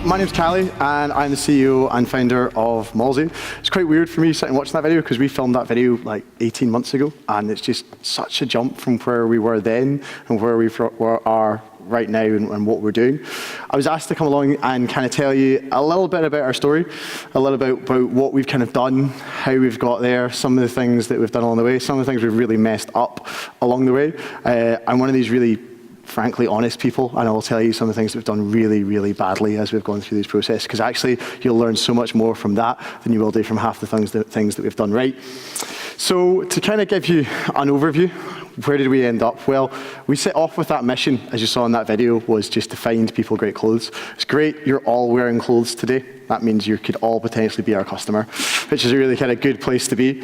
my name's Callie, and I'm the CEO and founder of Mallzee. It's quite weird for me sitting watching that video because we filmed that video like 18 months ago, and it's just such a jump from where we were then and where we are right now and what we're doing. I was asked to come along and kind of tell you a little bit about our story, a little bit about what we've kind of done, how we've got there, some of the things that we've done along the way, some of the things we've really messed up along the way. I'm one of these really frankly honest people, and I'll tell you some of the things that we've done really, really badly as we've gone through this process, because actually you'll learn so much more from that than you will do from half the things that we've done right. So to kind of give you an overview, where did we end up? Well, we set off with that mission, as you saw in that video, was just to find people great clothes. It's great you're all wearing clothes today. That means you could all potentially be our customer, which is a really kind of good place to be.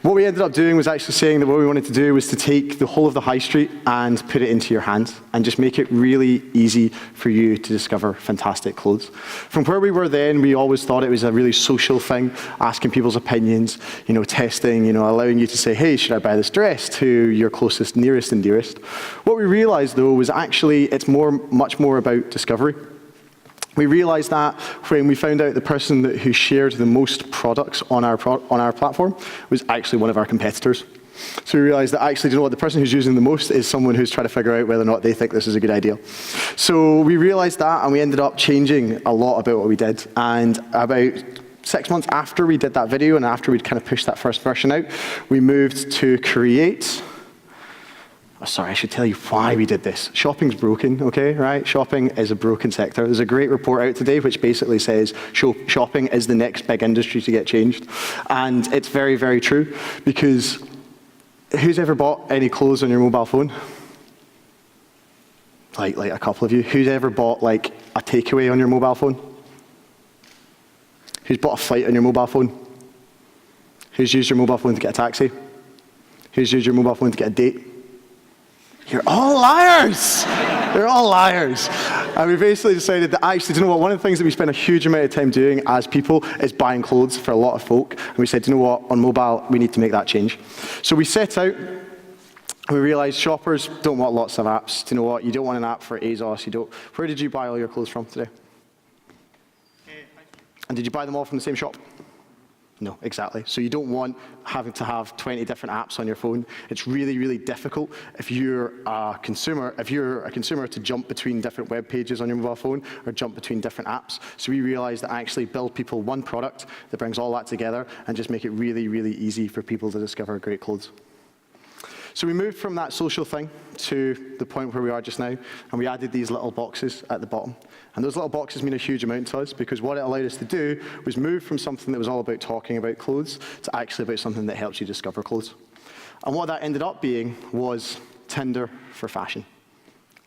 What we ended up doing was actually saying that what we wanted to do was to take the whole of the high street and put it into your hand and just make it really easy for you to discover fantastic clothes. From where we were then, we always thought it was a really social thing, asking people's opinions, testing, allowing you to say, hey, should I buy this dress, to your closest, nearest and dearest. What we realized though was actually it's much more about discovery. We realized that when we found out the person who shared the most products on our platform was actually one of our competitors. So we realized that actually, the person who's using the most is someone who's trying to figure out whether or not they think this is a good idea. So we realized that, and we ended up changing a lot about what we did. And about 6 months after we did that video, and after we'd kind of pushed that first version out, we moved to create. Oh, sorry, I should tell you why we did this. Shopping's broken, okay, right? Shopping is a broken sector. There's a great report out today which basically says shopping is the next big industry to get changed. And it's very, very true, because who's ever bought any clothes on your mobile phone? Like a couple of you. Who's ever bought like a takeaway on your mobile phone? Who's bought a flight on your mobile phone? Who's used your mobile phone to get a taxi? Who's used your mobile phone to get a date? You're all liars! You're all liars. And we basically decided that actually, one of the things that we spend a huge amount of time doing as people is buying clothes for a lot of folk. And we said, on mobile, we need to make that change. So we set out, and we realized shoppers don't want lots of apps. You don't want an app for ASOS. Where did you buy all your clothes from today? And did you buy them all from the same shop? No, exactly. So you don't want having to have 20 different apps on your phone. It's really, really difficult if you're a consumer to jump between different web pages on your mobile phone or jump between different apps. So we realized that actually build people one product that brings all that together and just make it really, really easy for people to discover great clothes. So we moved from that social thing to the point where we are just now, and we added these little boxes at the bottom. And those little boxes mean a huge amount to us, because what it allowed us to do was move from something that was all about talking about clothes to actually about something that helps you discover clothes. And what that ended up being was Tinder for fashion.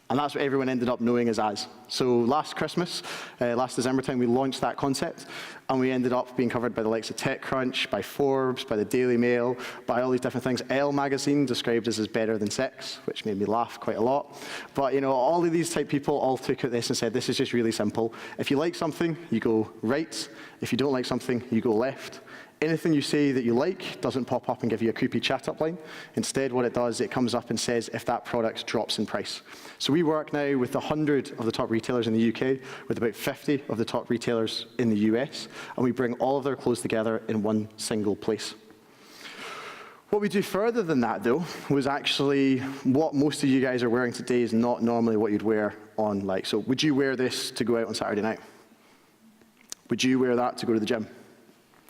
And that's what everyone ended up knowing us as. So last Christmas, last December time, we launched that concept, and we ended up being covered by the likes of TechCrunch, by Forbes, by the Daily Mail, by all these different things. Elle magazine described us as better than sex, which made me laugh quite a lot. But all of these type people all took at this and said, this is just really simple. If you like something, you go right. If you don't like something, you go left. Anything you say that you like doesn't pop up and give you a creepy chat-up line. Instead, what it does, it comes up and says if that product drops in price. So we work now with 100 of the top retailers in the UK, with about 50 of the top retailers in the US, and we bring all of their clothes together in one single place. What we do further than that, though, was actually what most of you guys are wearing today is not normally what you'd wear on, so would you wear this to go out on Saturday night? Would you wear that to go to the gym?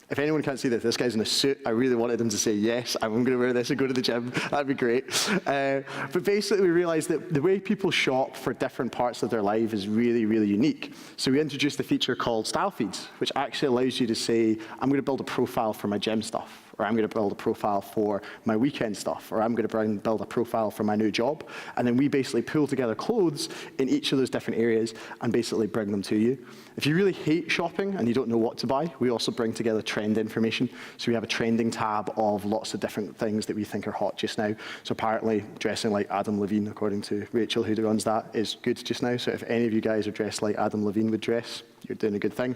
If anyone can't see this guy's in a suit. I really wanted him to say, yes, I'm going to wear this and go to the gym. That'd be great. But basically, we realized that the way people shop for different parts of their life is really, really unique. So we introduced a feature called Style Feeds, which actually allows you to say, I'm going to build a profile for my gym stuff, or I'm going to build a profile for my weekend stuff, or I'm going to build a profile for my new job. And then we basically pull together clothes in each of those different areas and basically bring them to you. If you really hate shopping and you don't know what to buy, we also bring together trend information. So we have a trending tab of lots of different things that we think are hot just now. So apparently dressing like Adam Levine, according to Rachel, who runs that, is good just now. So if any of you guys are dressed like Adam Levine would dress, you're doing a good thing.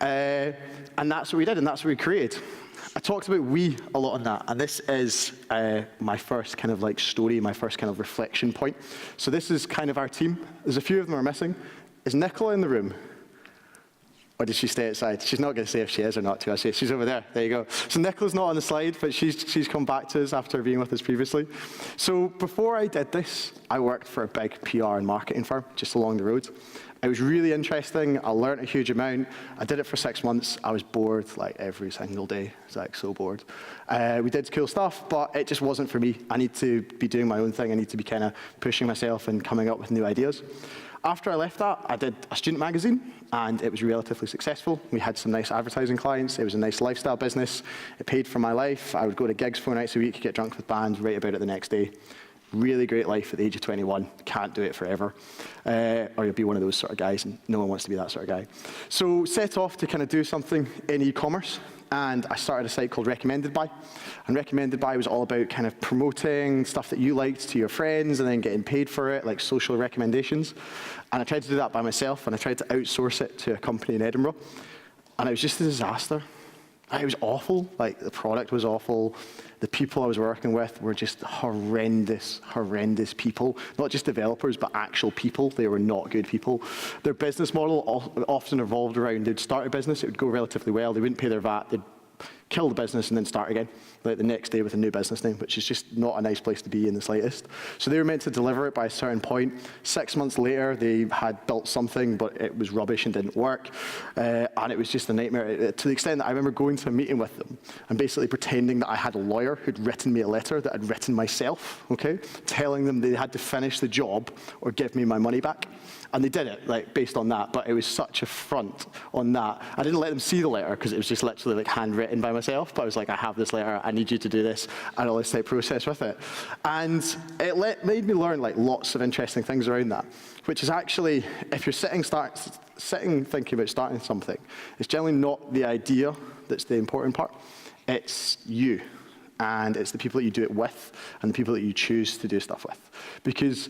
And that's what we did, and that's what we created. I talked about we a lot on that, and this is my first kind of story, my first kind of reflection point. So this is kind of our team. There's a few of them are missing. Is Nicola in the room? Or did she stay outside? She's not going to say if she is or not to us. She's over there. There you go. So Nicola's not on the slide, but she's come back to us after being with us previously. So before I did this, I worked for a big PR and marketing firm just along the road. It was really interesting. I learned a huge amount. I did it for 6 months. I was bored like every single day. I was like so bored. We did cool stuff, but it just wasn't for me. I need to be doing my own thing. I need to be kind of pushing myself and coming up with new ideas. After I left that, I did a student magazine, and it was relatively successful. We had some nice advertising clients. It was a nice lifestyle business. It paid for my life. I would go to gigs 4 nights a week, get drunk with bands, write about it the next day. Really great life at the age of 21. Can't do it forever. Or you'll be one of those sort of guys, and no one wants to be that sort of guy. So set off to kind of do something in e-commerce, and I started a site called Recommended By. And Recommended By was all about kind of promoting stuff that you liked to your friends and then getting paid for it, like social recommendations. And I tried to do that by myself, and I tried to outsource it to a company in Edinburgh. And it was just a disaster. It was awful. Like, the product was awful. The people I was working with were just horrendous, horrendous people. Not just developers, but actual people. They were not good people. Their business model often revolved around, they'd start a business, it would go relatively well, they wouldn't pay their VAT, they'd kill the business and then start again, like the next day with a new business name, which is just not a nice place to be in the slightest. So they were meant to deliver it by a certain point. 6 months later, they had built something, but it was rubbish and didn't work. And it was just a nightmare, to the extent that I remember going to a meeting with them and basically pretending that I had a lawyer who'd written me a letter that I'd written myself, okay, telling them they had to finish the job or give me my money back. And they did it, like, based on that, but it was such a front on that. I didn't let them see the letter because it was just literally like handwritten by myself, but I was like, I have this letter, I need you to do this, and all this type of process with it. And it made me learn like lots of interesting things around that, which is actually, if you're sitting thinking about starting something, it's generally not the idea that's the important part, it's you. And it's the people that you do it with and the people that you choose to do stuff with. Because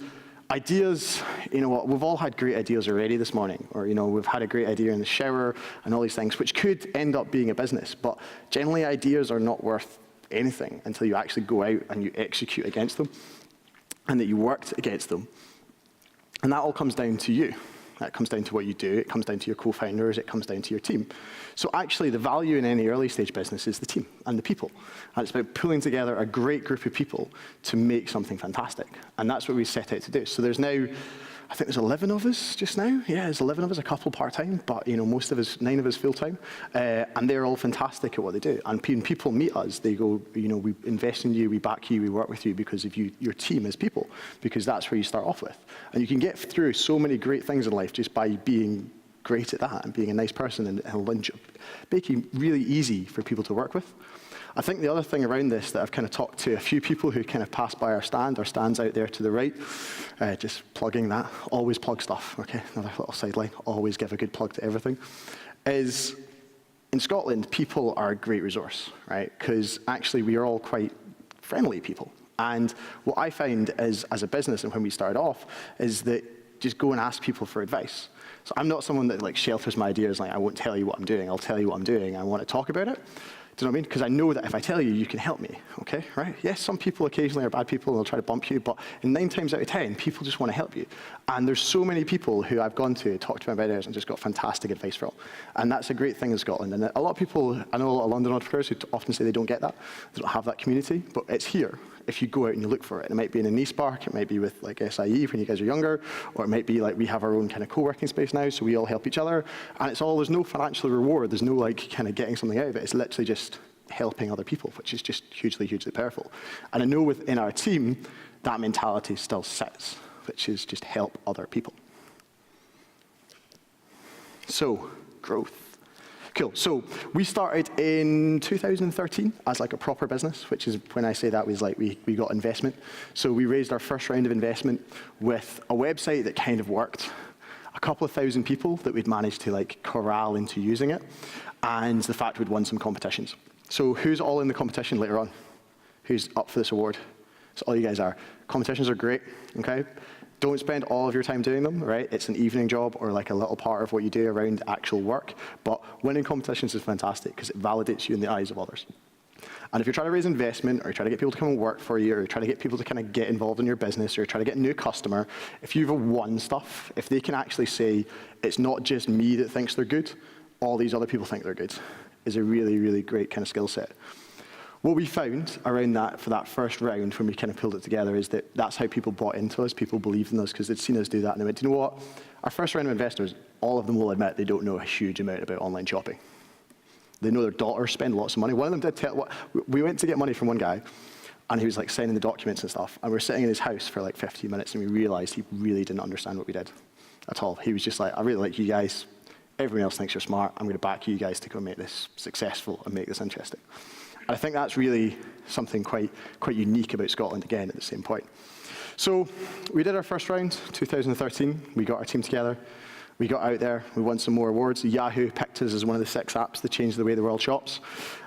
ideas, you know what, we've all had great ideas already this morning, or, you know, we've had a great idea in the shower and all these things, which could end up being a business, but generally ideas are not worth anything until you actually go out and you execute against them, and that you worked against them. And that all comes down to you. That comes down to what you do, it comes down to your co-founders, it comes down to your team. So actually the value in any early stage business is the team and the people. And it's about pulling together a great group of people to make something fantastic. And that's what we set out to do. So there's now, I think there's 11 of us just now. Yeah, there's 11 of us, a couple part-time, but, you know, most of us, 9 of us full-time. And they're all fantastic at what they do. And when people meet us, they go, you know, we invest in you, we back you, we work with you because of you, your team as people, because that's where you start off with. And you can get through so many great things in life just by being great at that and being a nice person and making it really easy for people to work with. I think the other thing around this that I've kind of talked to a few people who kind of passed by our stand's out there to the right, just plugging that, always plug stuff, okay, another little sideline, always give a good plug to everything, is in Scotland, people are a great resource, right, because actually we are all quite friendly people. And what I find is, as a business and when we started off, is that just go and ask people for advice. So I'm not someone that like shelters my ideas, like I won't tell you what I'm doing, I'll tell you what I'm doing, I want to talk about it. Do you know what I mean? Because I know that if I tell you, you can help me, okay, right? Yes, some people occasionally are bad people and they'll try to bump you, but in 9 times out of 10, people just want to help you. And there's so many people who I've gone to, talked to my ideas and just got fantastic advice from. And that's a great thing in Scotland. And a lot of people, I know a lot of London entrepreneurs who often say they don't get that, they don't have that community, but it's here if you go out and you look for it. It might be in a niche park, it might be with like SIE when you guys are younger, or it might be like we have our own kind of co-working space now, so we all help each other. And it's all, there's no financial reward, there's no like kind of getting something out of it, it's literally just helping other people, which is just hugely, hugely powerful. And I know within our team, that mentality still sits, which is just help other people. So, growth. Cool, so we started in 2013 as like a proper business, which is when I say that was like we got investment. So we raised our first round of investment with a website that kind of worked, a couple of thousand people that we'd managed to like corral into using it, and the fact we'd won some competitions. So who's all in the competition later on? Who's up for this award? So all you guys are. Competitions are great, okay? Don't spend all of your time doing them, right? It's an evening job or like a little part of what you do around actual work. But winning competitions is fantastic because it validates you in the eyes of others. And if you're trying to raise investment, or you're trying to get people to come and work for you, or you're trying to get people to kind of get involved in your business, or you're trying to get a new customer, if you've won stuff, if they can actually say, it's not just me that thinks they're good, all these other people think they're good is a really, really great kind of skill set. What we found around that for that first round when we kind of pulled it together is that that's how people bought into us. People believed in us because they'd seen us do that and they went, you know what? Our first round of investors, all of them will admit they don't know a huge amount about online shopping. They know their daughters spend lots of money. One of them did tell, we went to get money from one guy and he was like signing the documents and stuff. And we were sitting in his house for like 15 minutes and we realized he really didn't understand what we did at all. He was just like, I really like you guys. Everyone else thinks you're smart. I'm going to back you guys to go make this successful and make this interesting. And I think that's really something quite unique about Scotland again at the same point. So we did our first round, 2013. We got our team together. We got out there. We won some more awards. Yahoo picked us as one of the 6 apps that changed the way the world shops.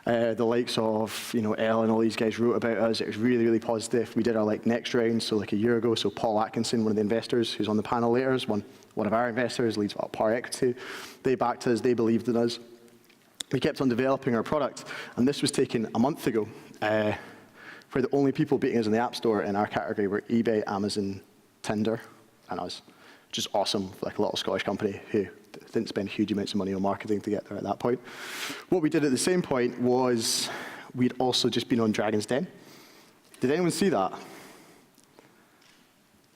The likes of Elle and all these guys wrote about us. It was really, really positive. We did our next round, so like a year ago. So Paul Atkinson, one of the investors who's on the panel later, is one of our investors, leads Par Equity. They backed us. They believed in us. We kept on developing our product, and this was taken a month ago, where the only people beating us in the App Store in our category were eBay, Amazon, Tinder, and us, which is awesome, like a little Scottish company who didn't spend huge amounts of money on marketing to get there at that point. What we did at the same point was we'd also just been on Dragon's Den. Did anyone see that?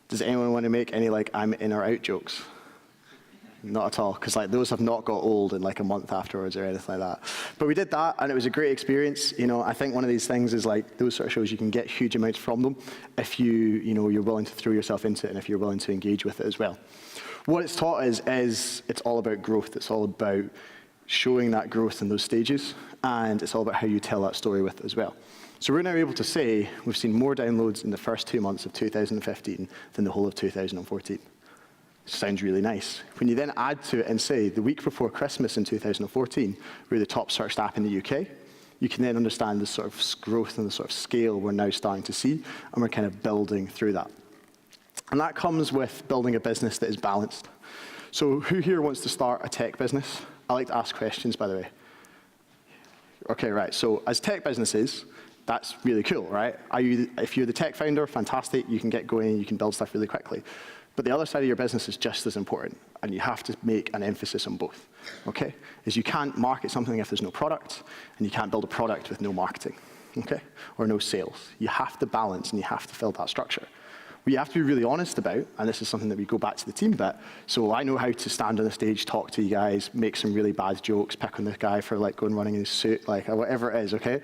Does anyone want to make any I'm in or out jokes? Not at all, because those have not got old in a month afterwards or anything like that. But we did that, and it was a great experience. I think one of these things is those sort of shows, you can get huge amounts from them if you're willing to throw yourself into it and if you're willing to engage with it as well. What it's taught us is it's all about growth. It's all about showing that growth in those stages, and it's all about how you tell that story with it as well. So we're now able to say we've seen more downloads in the first 2 months of 2015 than the whole of 2014. Sounds really nice. When you then add to it and say the week before Christmas in 2014, we're the top searched app in the UK, you can then understand the sort of growth and the sort of scale we're now starting to see, and we're kind of building through that. And that comes with building a business that is balanced. So who here wants to start a tech business? I like to ask questions, by the way. Okay, right. So as tech businesses, that's really cool, right? If you're the tech founder, fantastic. You can get going. You can build stuff really quickly. But the other side of your business is just as important, and you have to make an emphasis on both, okay? Is you can't market something if there's no product, and you can't build a product with no marketing, okay? Or no sales. You have to balance, and you have to fill that structure. What you have to be really honest about, and this is something that we go back to the team a bit, so I know how to stand on the stage, talk to you guys, make some really bad jokes, pick on this guy for going running in his suit, whatever it is, okay?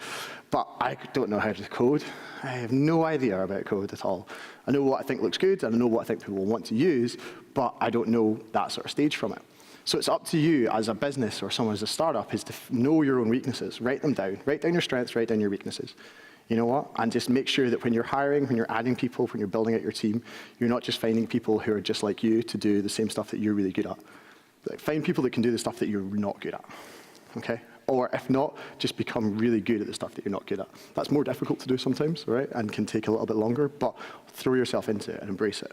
But I don't know how to code. I have no idea about code at all. I know what I think looks good, and I know what I think people will want to use, but I don't know that sort of stage from it. So it's up to you as a business or someone as a startup is to know your own weaknesses, write them down. Write down your strengths, write down your weaknesses. You know what? And just make sure that when you're hiring, when you're adding people, when you're building out your team, you're not just finding people who are just like you to do the same stuff that you're really good at. Find people that can do the stuff that you're not good at, okay? Or if not, just become really good at the stuff that you're not good at. That's more difficult to do sometimes, right? And can take a little bit longer, but throw yourself into it and embrace it.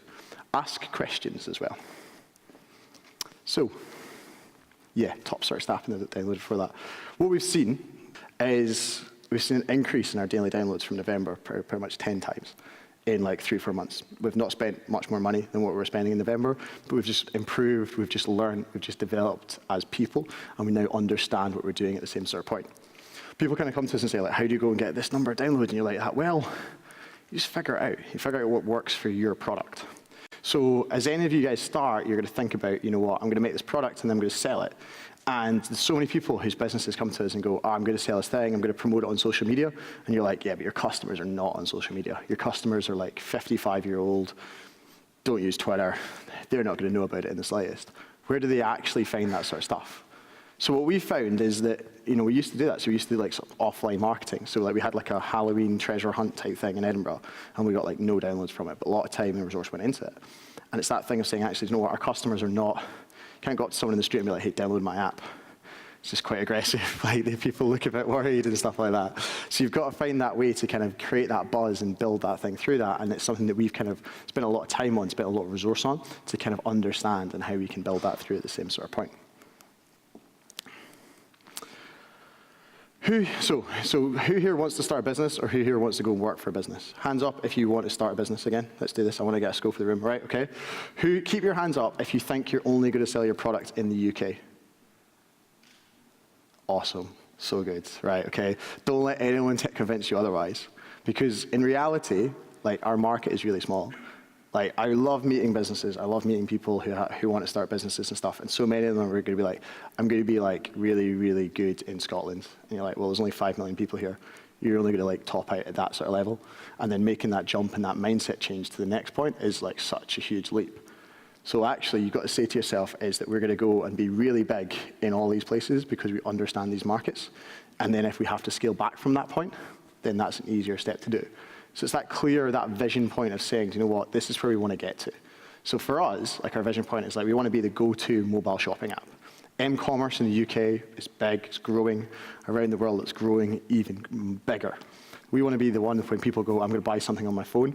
Ask questions as well. So, yeah, top search staff and downloaded for that. What we've seen is we've seen an increase in our daily downloads from November pretty much 10 times in 3-4 months. We've not spent much more money than what we were spending in November, but we've just improved, we've just learned, we've just developed as people, and we now understand what we're doing at the same sort of point. People kind of come to us and say, how do you go and get this number of downloads? And you're like, well, you just figure it out. You figure out what works for your product. So as any of you guys start, you're going to think about, you know what, I'm going to make this product and then I'm going to sell it. And there's so many people whose businesses come to us and go, I'm going to sell this thing, I'm going to promote it on social media. And you're like, yeah, but your customers are not on social media. Your customers are 55-year-old, don't use Twitter. They're not going to know about it in the slightest. Where do they actually find that sort of stuff? So what we found is that, we used to do that. So we used to do sort of offline marketing. So we had a Halloween treasure hunt type thing in Edinburgh, and we got no downloads from it, but a lot of time and resource went into it. And it's that thing of saying, actually, you know what, our customers are not, you can't go up to someone in the street and be like, hey, download my app. It's just quite aggressive. People look a bit worried and stuff like that. So you've got to find that way to kind of create that buzz and build that thing through that. And it's something that we've kind of spent a lot of time on, spent a lot of resource on to kind of understand and how we can build that through at the same sort of point. So who here wants to start a business, or who here wants to go and work for a business? Hands up if you want to start a business again. Let's do this. I want to get a scope for the room, right? Okay. Keep your hands up if you think you're only going to sell your product in the UK. awesome, so good, right, okay? Don't let anyone convince you otherwise. Because in reality, like, our market is really small. Like, I love meeting businesses. I love meeting people who want to start businesses and stuff. And so many of them are going to be like, I'm going to be like really, really good in Scotland. And you're like, well, there's only 5 million people here. You're only going to like top out at that sort of level. And then making that jump and that mindset change to the next point is like such a huge leap. So actually, you've got to say to yourself is that we're going to go and be really big in all these places because we understand these markets. And then if we have to scale back from that point, then that's an easier step to do. So it's that clear, that vision point of saying, you know what, this is where we want to get to. So for us, like our vision point is like we want to be the go-to mobile shopping app. M-commerce in the UK is big, it's growing. Around the world, it's growing even bigger. We want to be the one when people go, I'm going to buy something on my phone,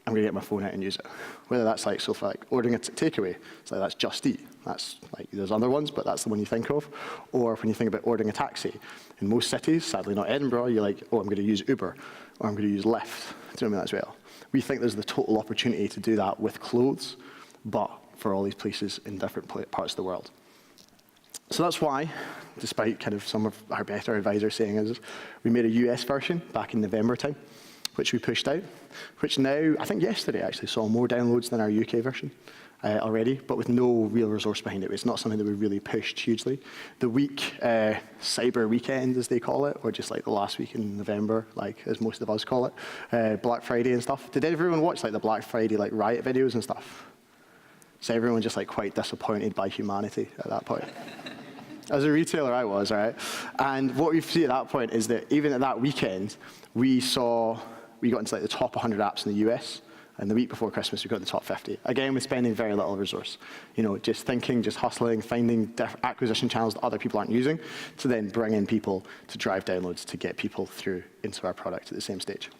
I'm going to get my phone out and use it. Whether that's like, so for like ordering a takeaway, it's like that's Just Eat. That's like, there's other ones, but that's the one you think of. Or when you think about ordering a taxi, in most cities, sadly not Edinburgh, you're like, oh, I'm going to use Uber, or I'm going to use Lyft. Do you know what I mean as well? We think there's the total opportunity to do that with clothes, but for all these places in different parts of the world. So that's why, despite kind of some of our better advisors saying is, we made a US version back in November time, which we pushed out, which now, I think yesterday actually saw more downloads than our UK version already, but with no real resource behind it. It's not something that we really pushed hugely. The week, cyber weekend as they call it, or just like the last week in November, like as most of us call it, Black Friday and stuff. Did everyone watch like the Black Friday like riot videos and stuff? So everyone just like quite disappointed by humanity at that point. As a retailer, I was, all right? And what we see at that point is that even at that weekend, we got into like the top 100 apps in the US, and the week before Christmas, we got in the top 50. Again, we're spending very little resource. You know, just thinking, just hustling, finding acquisition channels that other people aren't using, to then bring in people to drive downloads to get people through into our product at the same stage.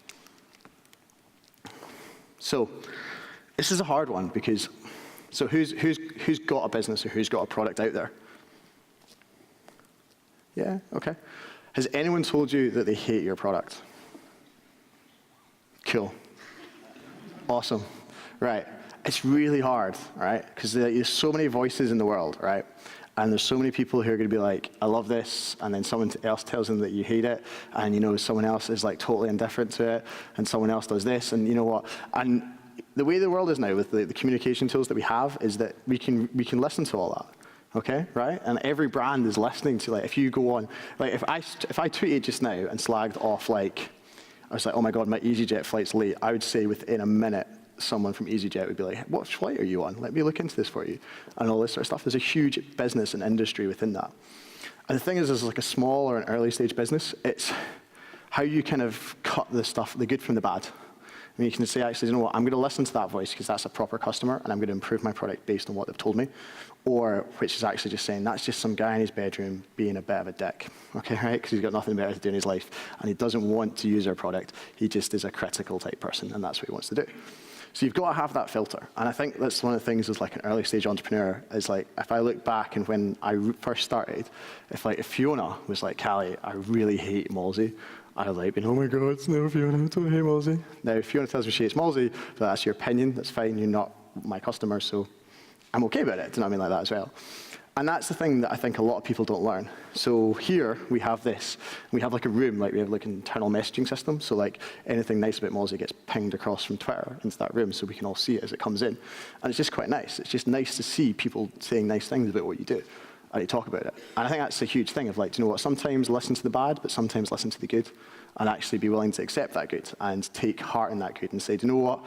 So this is a hard one because, so who's got a business or who's got a product out there? Yeah, okay. Has anyone told you that they hate your product? Cool. Awesome. Right. It's really hard, right? Because there's so many voices in the world, right? And there's so many people who are going to be like, I love this, and then someone else tells them that you hate it, and you know someone else is like totally indifferent to it, and someone else does this, and you know what? And the way the world is now with the communication tools that we have is that we can listen to all that. Okay, right? And every brand is listening to, like, if you go on, like, if I tweeted just now and slagged off, like, I was like, oh my God, my EasyJet flight's late, I would say within a minute, someone from EasyJet would be like, what flight are you on? Let me look into this for you. And all this sort of stuff. There's a huge business and industry within that. And the thing is, as like a small or an early stage business, it's how you kind of cut the stuff, the good from the bad. I mean, you can say, actually, you know what, I'm going to listen to that voice because that's a proper customer, and I'm going to improve my product based on what they've told me. Or, which is actually just saying, that's just some guy in his bedroom being a bit of a dick, okay, right? Because he's got nothing better to do in his life, and he doesn't want to use our product. He just is a critical type person, and that's what he wants to do. So you've got to have that filter. And I think that's one of the things as like an early stage entrepreneur is like, if I look back and when I first started, if Fiona was like, Callie, I really hate Mallzee, I'd like been, oh my God, no, Fiona, I don't hate Mallzee. Now, if Fiona tells me she hates Mallzee, but that's your opinion, that's fine, you're not my customer, so I'm okay about it, do you know what I mean, like that as well. And that's the thing that I think a lot of people don't learn. So here we have this, we have like a room, like we have like an internal messaging system, so like anything nice about Mallzee gets pinged across from Twitter into that room so we can all see it as it comes in. And it's just quite nice. It's just nice to see people saying nice things about what you do. And you talk about it. And I think that's a huge thing of like, do you know what, sometimes listen to the bad, but sometimes listen to the good, and actually be willing to accept that good and take heart in that good and say, do you know what,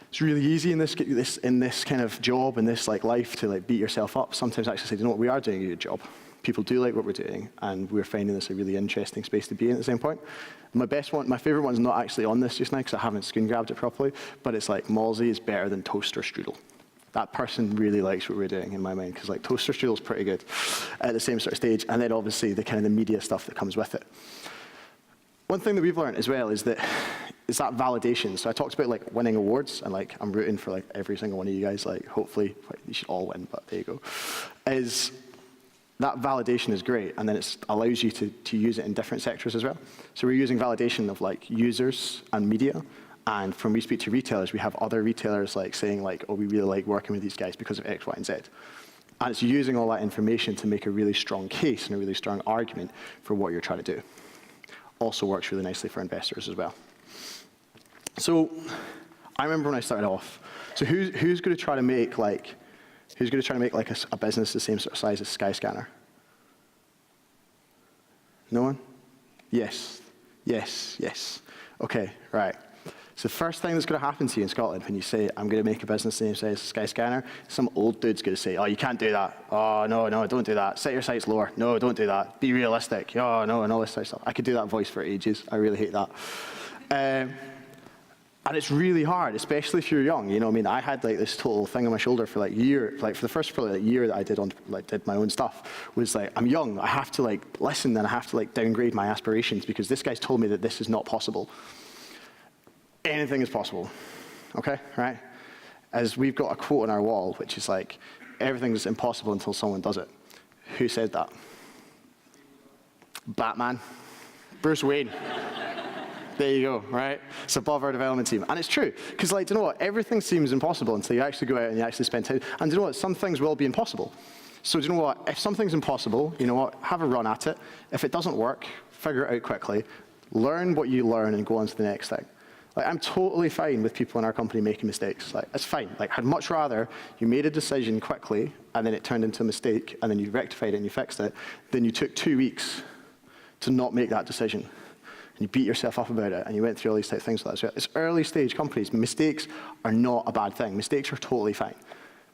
it's really easy in this kind of job, in this like life, to like beat yourself up. Sometimes actually say, do you know what, we are doing a good job. People do like what we're doing, and we're finding this a really interesting space to be in at the same point. My favorite one's not actually on this just now because I haven't screen grabbed it properly, but it's like Mallzee is better than toaster strudel. That person really likes what we're doing in my mind, because like toaster strudel is pretty good at the same sort of stage, and then obviously the kind of the media stuff that comes with it. One thing that we've learned as well is that validation. So I talked about like winning awards, and like I'm rooting for like every single one of you guys. Like hopefully you should all win, but there you go. Is that validation is great, and then it allows you to use it in different sectors as well. So we're using validation of like users and media. And when we speak to retailers, we have other retailers like saying like, oh, we really like working with these guys because of X, Y, and Z. And it's using all that information to make a really strong case and a really strong argument for what you're trying to do. Also works really nicely for investors as well. So I remember when I started off, so who's going to try to make like, a business the same sort of size as Skyscanner? No one? Yes, yes, yes. Okay, right. So the first thing that's going to happen to you in Scotland when you say, I'm going to make a business the same size as Skyscanner, some old dude's going to say, oh, you can't do that. Oh, no, no, don't do that. Set your sights lower. No, don't do that. Be realistic. Oh, no, and all this sort of stuff. I could do that voice for ages. I really hate that. And it's really hard, especially if you're young. You know what I mean? I had like this total thing on my shoulder for like a year, like for the first probably like year that I did my own stuff, was like, I'm young, I have to like listen and I have to like downgrade my aspirations because this guy's told me that this is not possible. Anything is possible, okay, right? As we've got a quote on our wall, which is like, everything's impossible until someone does it. Who said that? Batman, Bruce Wayne. There you go, right? It's above our development team. And it's true, because like, do you know what? Everything seems impossible until you actually go out and you actually spend time. And do you know what? Some things will be impossible. So do you know what? If something's impossible, you know what? Have a run at it. If it doesn't work, figure it out quickly. Learn what you learn and go on to the next thing. Like, I'm totally fine with people in our company making mistakes. Like, it's fine. Like, I'd much rather you made a decision quickly and then it turned into a mistake and then you rectified it and you fixed it than you took 2 weeks to not make that decision. And you beat yourself up about it, and you went through all these type of things like that. So it's early stage companies. Mistakes are not a bad thing. Mistakes are totally fine.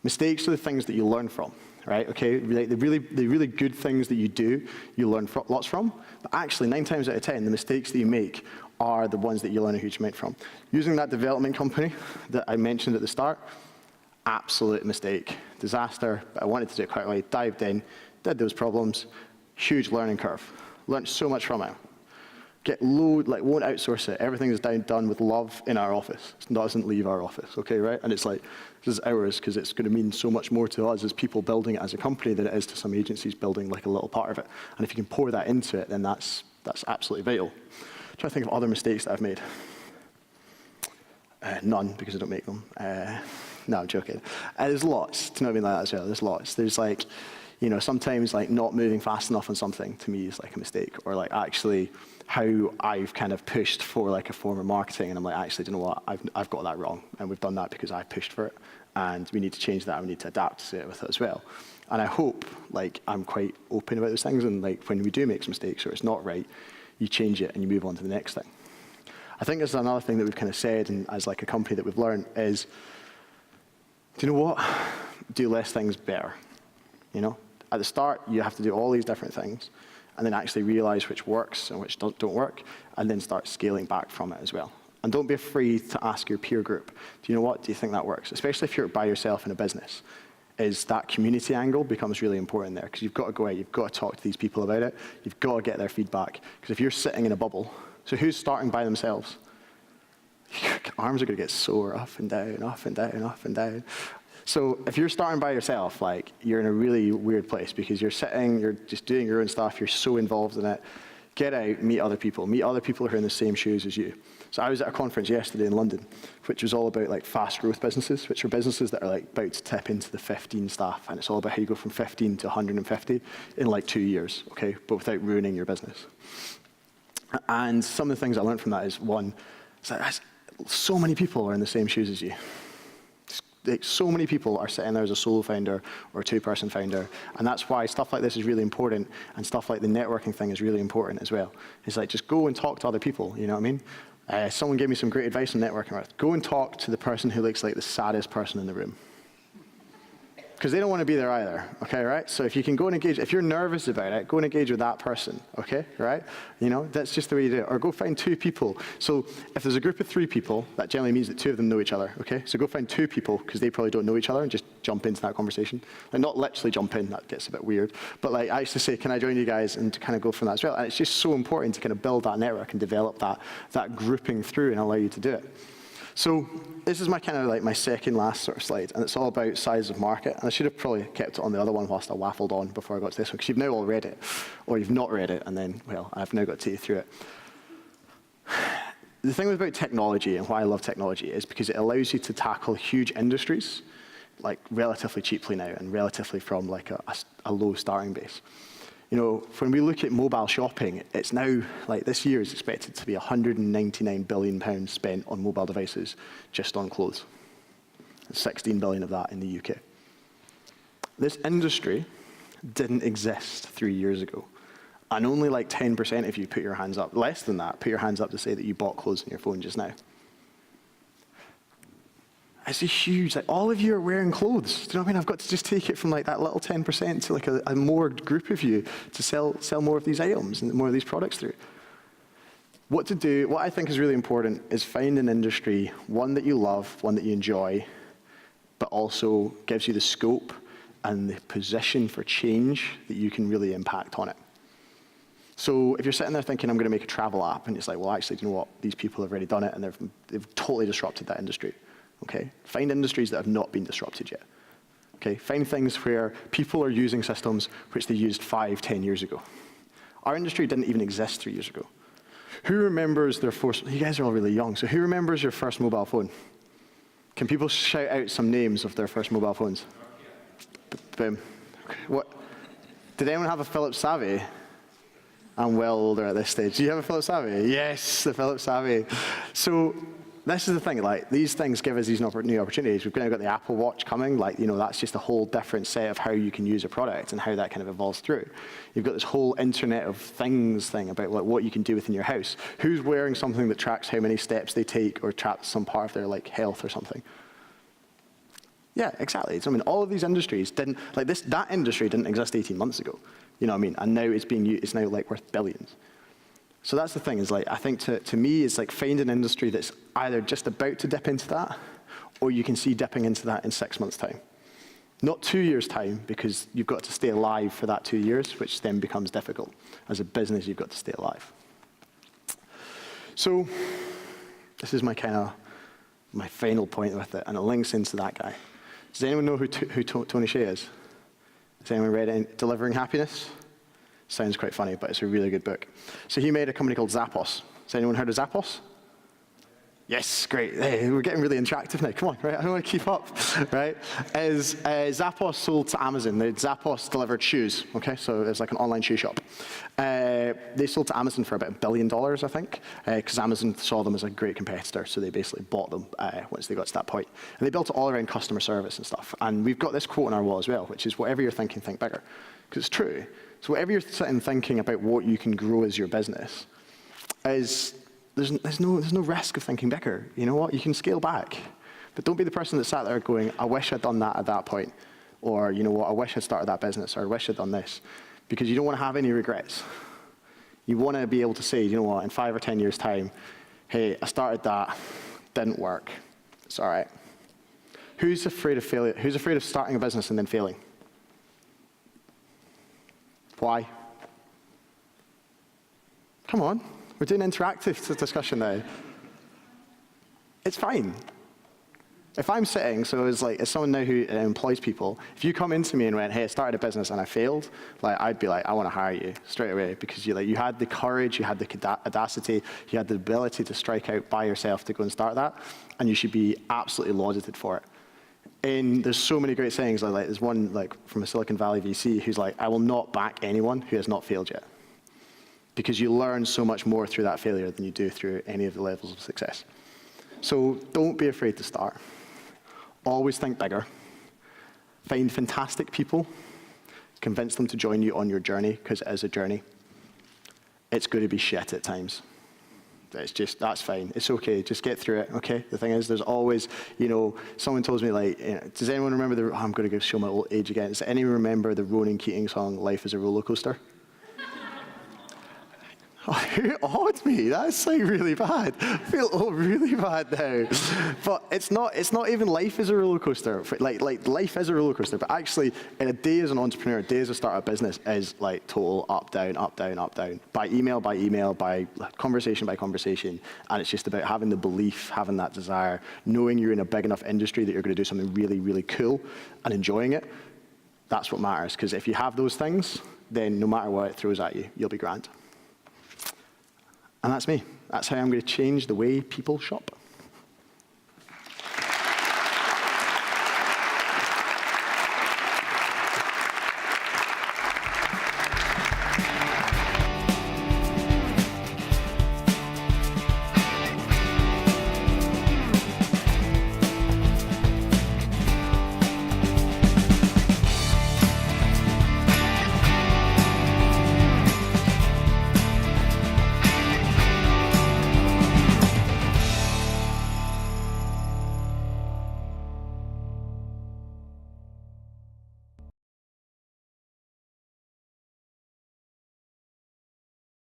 Mistakes are the things that you learn from, right? Okay, like the really good things that you do, you learn lots from. But actually, 9 times out of 10, the mistakes that you make are the ones that you learn a huge amount from. Using that development company that I mentioned at the start, absolute mistake, disaster. But I wanted to do it quickly, dived in, did those problems, huge learning curve. Learned so much from it. Won't outsource it. Everything is done with love in our office. It doesn't leave our office, okay, right? And it's like, this is ours because it's going to mean so much more to us as people building it as a company than it is to some agencies building like a little part of it. And if you can pour that into it, then that's absolutely vital. I'm trying to think of other mistakes that I've made. None, because I don't make them. No, I'm joking. There's lots, do you know what I mean, like that as well? There's lots. There's like, you know, sometimes like not moving fast enough on something to me is like a mistake, or like actually how I've kind of pushed for like a form of marketing and I'm like, actually, do you know what, I've got that wrong, and we've done that because I pushed for it, and we need to change that, and we need to adapt to it with it as well. And I hope, like, I'm quite open about those things, and like when we do make some mistakes or it's not right, you change it and you move on to the next thing. I think there's another thing that we've kind of said, and as like a company that we've learned is, do you know what, do less things better, you know? At the start, you have to do all these different things and then actually realize which works and which don't work, and then start scaling back from it as well. And don't be afraid to ask your peer group, do you know what, do you think that works? Especially if you're by yourself in a business, is that community angle becomes really important there, because you've got to go out, you've got to talk to these people about it, you've got to get their feedback. Because if you're sitting in a bubble, so who's starting by themselves? Your arms are going to get sore up and down, up and down, up and down. So if you're starting by yourself, like, you're in a really weird place because you're sitting, you're just doing your own stuff, you're so involved in it. Get out, meet other people who are in the same shoes as you. So I was at a conference yesterday in London, which was all about like fast growth businesses, which are businesses that are like about to tip into the 15 staff, and it's all about how you go from 15 to 150 in like 2 years, okay, but without ruining your business. And some of the things I learned from that is, one, it's like, so many people are in the same shoes as you. Like, so many people are sitting there as a solo founder or a 2-person founder, and that's why stuff like this is really important, and stuff like the networking thing is really important as well. It's like, just go and talk to other people, you know what I mean? Someone gave me some great advice on networking. Go and talk to the person who looks like the saddest person in the room. Because they don't want to be there either, okay, right? So if you can go and engage, if you're nervous about it, go and engage with that person, okay, right? You know, that's just the way you do it. Or go find 2 people. So if there's a group of 3 people, that generally means that 2 of them know each other, okay? So go find 2 people, because they probably don't know each other, and just jump into that conversation. Like, not literally jump in, that gets a bit weird. But like, I used to say, can I join you guys, and to kind of go from that as well. And it's just so important to kind of build that network and develop that grouping through and allow you to do it. So this is my kind of like my second last sort of slide, and it's all about size of market. And I should have probably kept it on the other one whilst I waffled on before I got to this one, because you've now all read it, or you've not read it, and then, well, I've now got to take you through it. The thing about technology, and why I love technology, is because it allows you to tackle huge industries like relatively cheaply now and relatively from like a low starting base. You know, when we look at mobile shopping, it's now, like this year is expected to be £199 billion spent on mobile devices just on clothes. 16 billion of that in the UK. This industry didn't exist 3 years ago. And only like 10% of you put your hands up, less than that, put your hands up to say that you bought clothes on your phone just now. It's a huge, like all of you are wearing clothes. Do you know what I mean? I've got to just take it from like that little 10% to like a more group of you to sell more of these items and more of these products through. What to do, what I think is really important is find an industry, one that you love, one that you enjoy, but also gives you the scope and the position for change that you can really impact on it. So if you're sitting there thinking, I'm going to make a travel app, and it's like, well, actually, do you know what? These people have already done it, and they've totally disrupted that industry. Okay? Find industries that have not been disrupted yet. Okay? Find things where people are using systems which they used 5, 10 years ago. Our industry didn't even exist 3 years ago. Who remembers their first, you guys are all really young, so who remembers your first mobile phone? Can people shout out some names of their first mobile phones? Boom. Okay. What? Did anyone have a Philips Savvy? I'm well older at this stage. Do you have a Philips Savvy? Yes, the Philips Savvy. So this is the thing, like these things give us these new opportunities. We've now got the Apple Watch coming, like, you know, that's just a whole different set of how you can use a product and how that kind of evolves through. You've got this whole Internet of Things thing about like what you can do within your house. Who's wearing something that tracks how many steps they take or tracks some part of their like health or something? Yeah, exactly. So I mean, all of these industries didn't, like that industry didn't exist 18 months ago. You know what I mean? And now it's now like worth billions. So that's the thing, is like, I think to me, it's like find an industry that's either just about to dip into that, or you can see dipping into that in 6 months' time. Not 2 years' time, because you've got to stay alive for that 2 years, which then becomes difficult. As a business, you've got to stay alive. So this is my final point with it, and it links into that guy. Does anyone know who Tony Hsieh is? Has anyone read Delivering Happiness? Sounds quite funny, but it's a really good book. So he made a company called Zappos. Has anyone heard of Zappos? Yes, great. Hey, we're getting really interactive now. Come on, right? I want to keep up, right? Zappos sold to Amazon. Zappos delivered shoes, okay? So it's like an online shoe shop. They sold to Amazon for about $1 billion, I think, because Amazon saw them as a great competitor, so they basically bought them once they got to that point. And they built it all around customer service and stuff. And we've got this quote on our wall as well, which is, whatever you're thinking, think bigger. Because it's true. So whatever you're sitting thinking about what you can grow as your business, there's no risk of thinking bigger. You know what? You can scale back. But don't be the person that sat there going, I wish I'd done that at that point. Or, you know what, I wish I'd started that business, or I wish I'd done this. Because you don't want to have any regrets. You want to be able to say, you know what, in 5 or 10 years' time, hey, I started that, didn't work. It's all right. Who's afraid of failure? Who's afraid of starting a business and then failing? Why? Come on. We're doing interactive discussion now. It's fine. If I'm sitting, so as someone now who employs people, if you come into me and went, hey, I started a business and I failed, like I'd be like, I want to hire you straight away, because you had the courage, you had the audacity, you had the ability to strike out by yourself to go and start that, and you should be absolutely lauded for it. And there's so many great sayings, like there's one from a Silicon Valley VC who's like, I will not back anyone who has not failed yet. Because you learn so much more through that failure than you do through any of the levels of success. So don't be afraid to start. Always think bigger. Find fantastic people. Convince them to join you on your journey, because it is a journey. It's going to be shit at times. That's fine. It's okay. Just get through it, okay? The thing is, there's always, someone tells me, does anyone remember I'm going to show my old age again. Does anyone remember the Ronan Keating song, Life is a Roller Coaster? Oh, who awed me? That's really bad. I feel really bad now. But it's not even life is a roller coaster. Like life is a roller coaster, but actually in a day as an entrepreneur, a day as a startup business is like total up, down, up, down, up, down. By email, by conversation, and it's just about having the belief, having that desire, knowing you're in a big enough industry that you're going to do something really, really cool and enjoying it. That's what matters, because if you have those things, then no matter what it throws at you, you'll be grand. And that's me. That's how I'm going to change the way people shop.